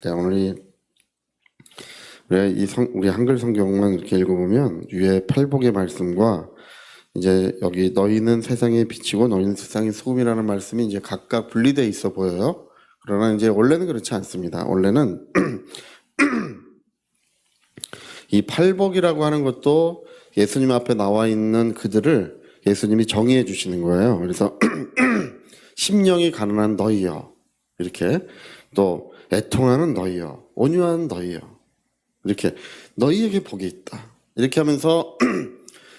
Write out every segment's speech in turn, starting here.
네, 우리 한글 성경만 이렇게 읽어보면 위에 팔복의 말씀과 이제 여기 너희는 세상의 빛이고 너희는 세상의 소금이라는 말씀이 이제 각각 분리되어 있어 보여요. 그러나 이제 원래는 그렇지 않습니다. 원래는 이 팔복이라고 하는 것도 예수님 앞에 나와 있는 그들을 예수님이 정의해 주시는 거예요. 그래서 심령이 가난한 너희여, 이렇게, 또 애통하는 너희여, 온유한 너희여, 이렇게 너희에게 복이 있다, 이렇게 하면서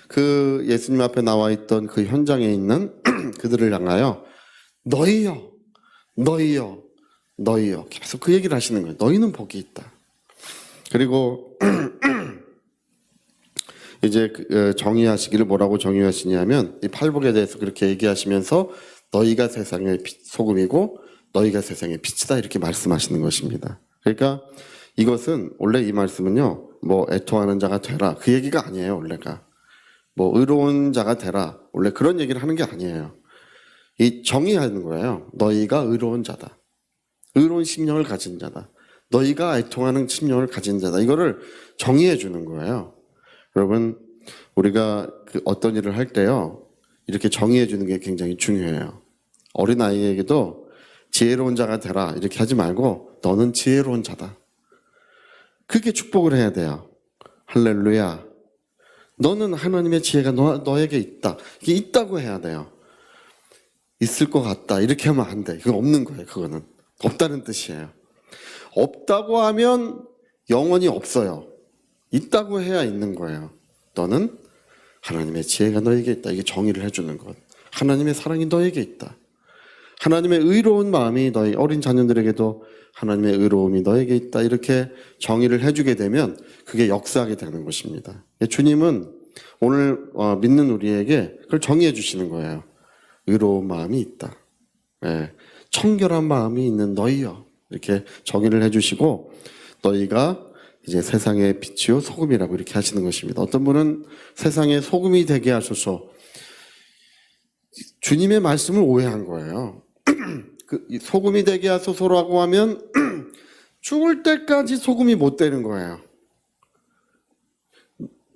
그 예수님 앞에 나와 있던 그 현장에 있는 그들을 향하여 너희여, 너희여, 너희여, 계속 그 얘기를 하시는 거예요. 너희는 복이 있다. 그리고 이제 정의하시기를 뭐라고 정의하시냐면, 이 팔복에 대해서 그렇게 얘기하시면서 너희가 세상의 소금이고 너희가 세상의 빛이다, 이렇게 말씀하시는 것입니다. 그러니까 이것은, 원래 이 말씀은요, 뭐 애통하는 자가 되라, 그 얘기가 아니에요. 원래가 뭐 의로운 자가 되라, 원래 그런 얘기를 하는 게 아니에요. 이 정의하는 거예요. 너희가 의로운 자다, 의로운 심령을 가진 자다, 너희가 애통하는 심령을 가진 자다, 이거를 정의해 주는 거예요. 여러분, 우리가 어떤 일을 할 때요, 이렇게 정의해 주는 게 굉장히 중요해요. 어린아이에게도 지혜로운 자가 되라, 이렇게 하지 말고 너는 지혜로운 자다, 그렇게 축복을 해야 돼요. 할렐루야. 너는 하나님의 지혜가 너에게 있다, 이게 있다고 해야 돼요. 있을 것 같다, 이렇게 하면 안 돼. 그건 없는 거예요. 그거는 없다는 뜻이에요. 없다고 하면 영원히 없어요. 있다고 해야 있는 거예요. 너는 하나님의 지혜가 너에게 있다, 이게 정의를 해주는 것. 하나님의 사랑이 너에게 있다, 하나님의 의로운 마음이 너희 어린 자녀들에게도 하나님의 의로움이 너에게 있다, 이렇게 정의를 해주게 되면 그게 역사하게 되는 것입니다. 주님은 오늘 믿는 우리에게 그걸 정의해 주시는 거예요. 의로운 마음이 있다, 청결한 마음이 있는 너희여, 이렇게 정의를 해주시고, 너희가 이제 세상의 빛이요 소금이라고 이렇게 하시는 것입니다. 어떤 분은 세상의 소금이 되게 하소서, 주님의 말씀을 오해한 거예요. 소금이 되게 하소서라고 하면 죽을 때까지 소금이 못 되는 거예요.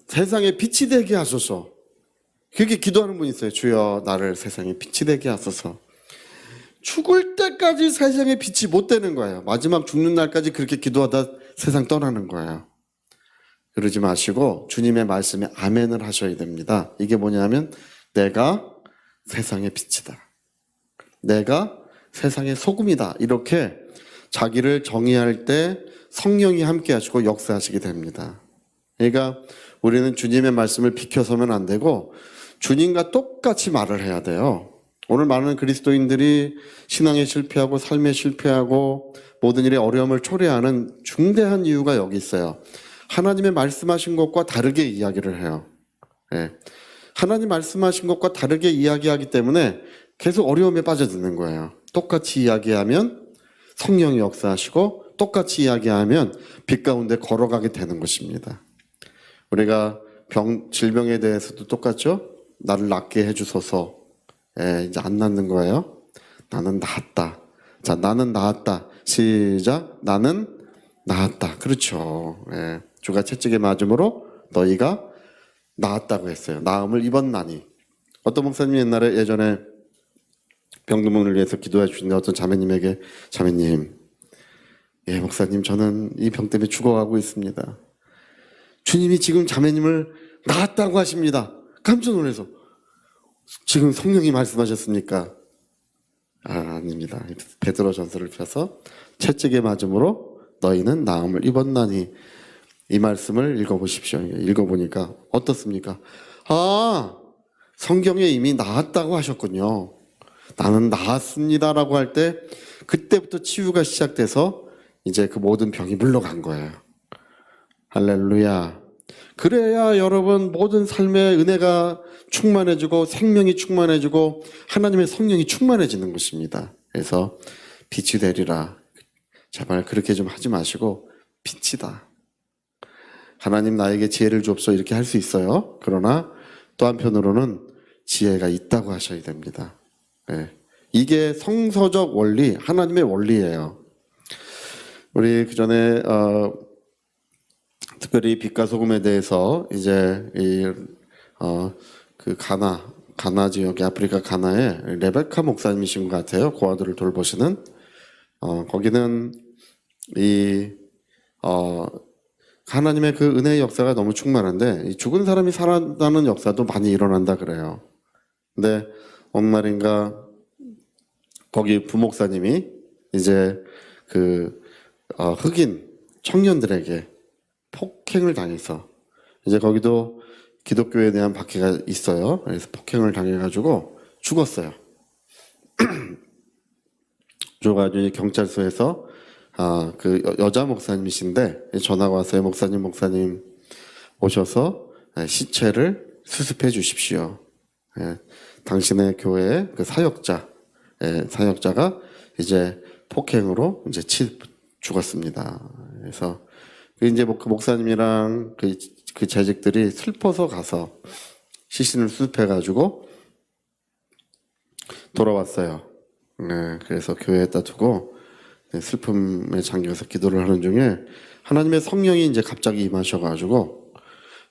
세상에 빛이 되게 하소서, 그렇게 기도하는 분이 있어요. 주여 나를 세상에 빛이 되게 하소서. 죽을 때까지 세상에 빛이 못 되는 거예요. 마지막 죽는 날까지 그렇게 기도하다 세상 떠나는 거예요. 그러지 마시고 주님의 말씀에 아멘을 하셔야 됩니다. 이게 뭐냐면, 내가 세상의 빛이다, 내가 세상의 소금이다, 이렇게 자기를 정의할 때 성령이 함께 하시고 역사하시게 됩니다. 그러니까 우리는 주님의 말씀을 비켜서면 안 되고 주님과 똑같이 말을 해야 돼요. 오늘 많은 그리스도인들이 신앙에 실패하고 삶에 실패하고 모든 일에 어려움을 초래하는 중대한 이유가 여기 있어요. 하나님의 말씀하신 것과 다르게 이야기를 해요. 하나님 말씀하신 것과 다르게 이야기하기 때문에 계속 어려움에 빠져드는 거예요. 똑같이 이야기하면 성령이 역사하시고, 똑같이 이야기하면 빛 가운데 걸어가게 되는 것입니다. 우리가 질병에 대해서도 똑같죠. 나를 낫게 해주소서. 이제 안 낫는 거예요. 나는 나았다. 자, 나는 나았다. 시작. 나는 나았다. 그렇죠. 주가 채찍에 맞음으로 너희가 나았다고 했어요. 나음을 입었나니. 어떤 목사님이 예전에 병든 분을 위해서 기도해 주시는데, 어떤 자매님에게, 자매님, 목사님, 저는 이 병 때문에 죽어가고 있습니다. 주님이 지금 자매님을 나았다고 하십니다. 깜짝 놀라서, 지금 성령이 말씀하셨습니까? 아닙니다. 베드로전서를 펴서 채찍에 맞음으로 너희는 나음을 입었나니, 이 말씀을 읽어보십시오. 읽어보니까 어떻습니까? 성경에 이미 나았다고 하셨군요. 나는 나았습니다라고 할 때 그때부터 치유가 시작돼서 이제 그 모든 병이 물러간 거예요. 할렐루야. 그래야 여러분 모든 삶의 은혜가 충만해지고 생명이 충만해지고 하나님의 성령이 충만해지는 것입니다. 그래서 빛이 되리라, 제발 그렇게 좀 하지 마시고 빛이다, 하나님 나에게 지혜를 주옵소서, 이렇게 할 수 있어요. 그러나 또 한편으로는 지혜가 있다고 하셔야 됩니다. 이게 성서적 원리, 하나님의 원리예요. 우리 그 전에 특별히 빛과 소금에 대해서 이제 그 가나 지역의 아프리카 가나에 레베카 목사님이신 것 같아요. 고아들을 돌보시는 거기는 하나님의 그 은혜의 역사가 너무 충만한데 이 죽은 사람이 살아나는 역사도 많이 일어난다 그래요. 근데 어느 날인가 거기 부목사님이 이제 그 흑인 청년들에게 폭행을 당해서 이제 거기도 기독교에 대한 박해가 있어요. 그래서 폭행을 당해가지고 죽었어요. 죽어가지고 경찰서에서 그 여자 목사님이신데 전화가 왔어요. 목사님 오셔서 시체를 수습해 주십시오. 당신의 교회의 그 사역자가 이제 폭행으로 이제 죽었습니다. 그래서 이제 그 목사님이랑 그 재직들이 슬퍼서 가서 시신을 수습해가지고 돌아왔어요. 그래서 교회에다 두고 슬픔에 잠겨서 기도를 하는 중에 하나님의 성령이 이제 갑자기 임하셔가지고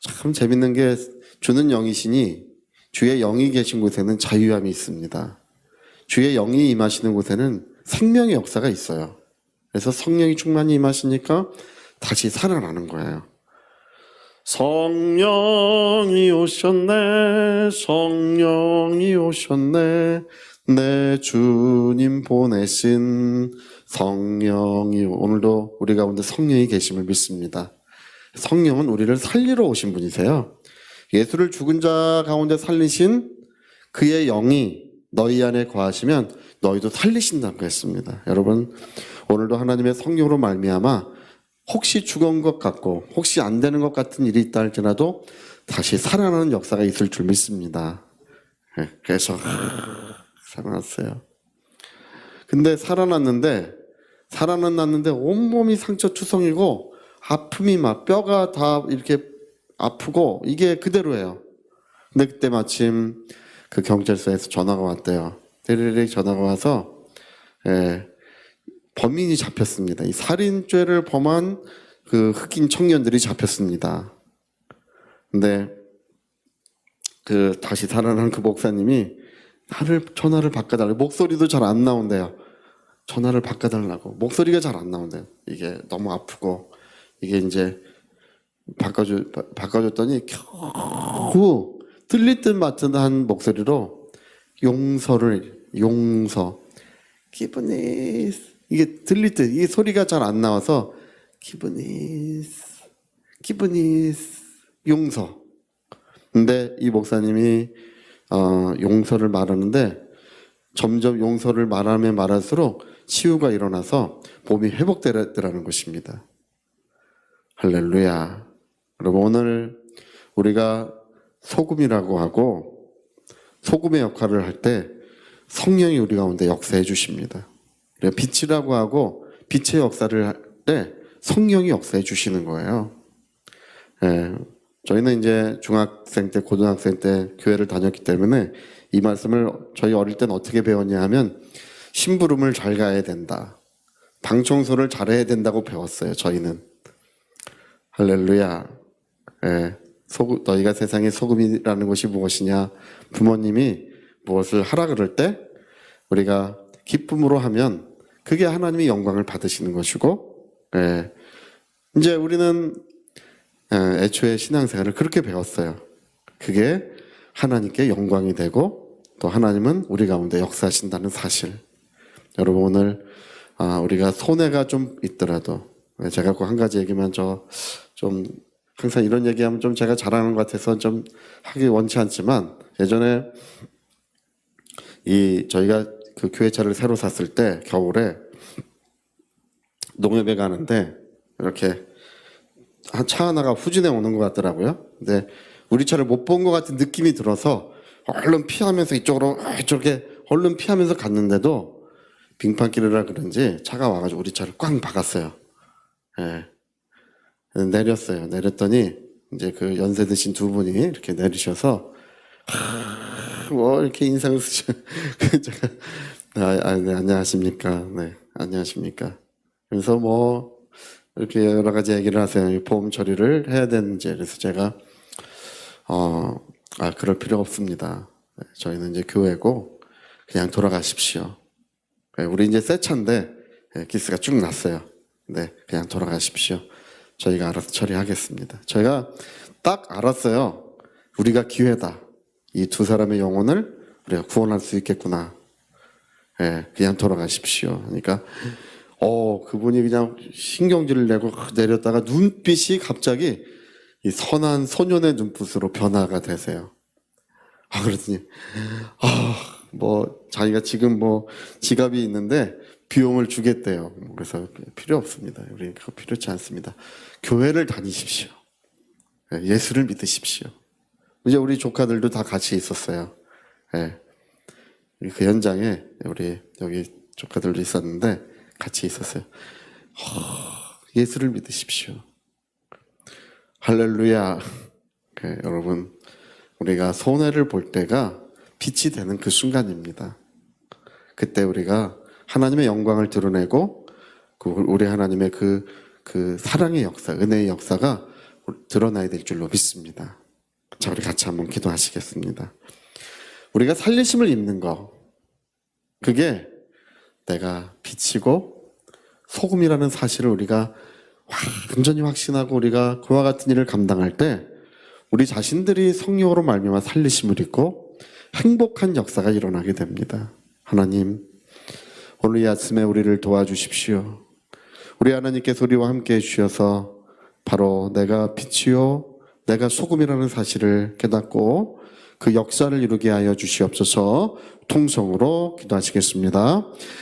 참 재밌는 게 주는 영이시니 주의 영이 계신 곳에는 자유함이 있습니다. 주의 영이 임하시는 곳에는 생명의 역사가 있어요. 그래서 성령이 충만히 임하시니까 다시 살아나는 거예요. 성령이 오셨네, 성령이 오셨네, 내 주님 보내신 성령이. 오늘도 우리 가운데 성령이 계심을 믿습니다. 성령은 우리를 살리러 오신 분이세요. 예수를 죽은 자 가운데 살리신 그의 영이 너희 안에 거하시면 너희도 살리신다고 했습니다. 여러분, 오늘도 하나님의 성령으로 말미암아 혹시 죽은 것 같고 혹시 안 되는 것 같은 일이 있다 할지라도 다시 살아나는 역사가 있을 줄 믿습니다. 그래서 살아났어요. 근데 살아났는데 온몸이 상처투성이고 아픔이 막 뼈가 다 이렇게 아프고 이게 그대로예요. 근데 그때 마침 그 경찰서에서 전화가 왔대요. 데리릭 전화가 와서 범인이 잡혔습니다. 이 살인죄를 범한 그 흑인 청년들이 잡혔습니다. 근데 그 다시 살아난 그 목사님이 전화를 바꿔달라고, 목소리도 잘 안 나온대요. 전화를 바꿔달라고. 목소리가 잘 안 나온대요. 이게 너무 아프고 이게 이제 바꿔줬더니 겨우 들릴 듯 말듯 한 목소리로 용서 기분이, 이게 들릴 듯, 이게 소리가 잘 안 나와서 기분이 용서. 근데 이 목사님이 용서를 말하는데 점점 용서를 말하면 말할수록 치유가 일어나서 몸이 회복되더라는 것입니다. 할렐루야. 여러분, 오늘 우리가 소금이라고 하고 소금의 역할을 할 때 성령이 우리 가운데 역사해 주십니다. 빛이라고 하고 빛의 역사를 할 때 성령이 역사해 주시는 거예요. 저희는 이제 중학생 때, 고등학생 때 교회를 다녔기 때문에 이 말씀을 저희 어릴 땐 어떻게 배웠냐 하면 심부름을 잘 가야 된다, 방 청소를 잘해야 된다고 배웠어요. 저희는. 할렐루야. 너희가 세상의 소금이라는 것이 무엇이냐, 부모님이 무엇을 하라 그럴 때 우리가 기쁨으로 하면 그게 하나님의 영광을 받으시는 것이고, 이제 우리는 애초에 신앙생활을 그렇게 배웠어요. 그게 하나님께 영광이 되고 또 하나님은 우리 가운데 역사하신다는 사실. 여러분, 오늘 우리가 손해가 좀 있더라도, 제가 꼭 한 가지 얘기만 좀 항상 이런 얘기하면 좀 제가 잘하는 것 같아서 좀 하기 원치 않지만, 예전에 저희가 그 교회차를 새로 샀을 때 겨울에 농협에 가는데 이렇게 한 차 하나가 후진해 오는 것 같더라고요. 근데 우리 차를 못 본 것 같은 느낌이 들어서 얼른 피하면서 이쪽에 얼른 피하면서 갔는데도 빙판길이라 그런지 차가 와가지고 우리 차를 꽝 박았어요. 내렸어요. 내렸더니 이제 그 연세 드신 두 분이 이렇게 내리셔서 뭐 이렇게 인상을 쓰셔. 제가 네, 안녕하십니까. 네, 안녕하십니까. 그래서 뭐 이렇게 여러 가지 얘기를 하세요. 보험 처리를 해야 되는지. 그래서 제가 그럴 필요 없습니다. 저희는 이제 교회고 그냥 돌아가십시오. 우리 이제 새 차인데 기스가 쭉 났어요. 네, 그냥 돌아가십시오. 저희가 알아서 처리하겠습니다. 저희가 딱 알았어요. 우리가 기회다. 이 두 사람의 영혼을 우리가 구원할 수 있겠구나. 그냥 돌아가십시오. 그러니까 그분이 그냥 신경질을 내고 내렸다가 눈빛이 갑자기 이 선한 소년의 눈빛으로 변화가 되세요. 그랬더니 뭐 자기가 지금 뭐 지갑이 있는데 비용을 주겠대요. 그래서 필요 없습니다. 우리 그거 필요치 않습니다. 교회를 다니십시오. 예수를 믿으십시오. 이제 우리 조카들도 다 같이 있었어요. 그 현장에 우리 여기 조카들도 있었는데 같이 있었어요. 예수를 믿으십시오. 할렐루야. 여러분, 우리가 손해를 볼 때가 빛이 되는 그 순간입니다. 그때 우리가 하나님의 영광을 드러내고 우리 하나님의 그 사랑의 역사, 은혜의 역사가 드러나야 될 줄로 믿습니다. 자, 우리 같이 한번 기도하시겠습니다. 우리가 살리심을 입는 거, 그게 내가 빛이고 소금이라는 사실을 우리가 완전히 확신하고 우리가 그와 같은 일을 감당할 때 우리 자신들이 성령으로 말미암아 살리심을 입고 행복한 역사가 일어나게 됩니다. 하나님, 오늘 이 아침에 우리를 도와주십시오. 우리 하나님께서 우리와 함께 해주셔서 바로 내가 빛이요 내가 소금이라는 사실을 깨닫고 그 역사를 이루게 하여 주시옵소서. 통성으로 기도하시겠습니다.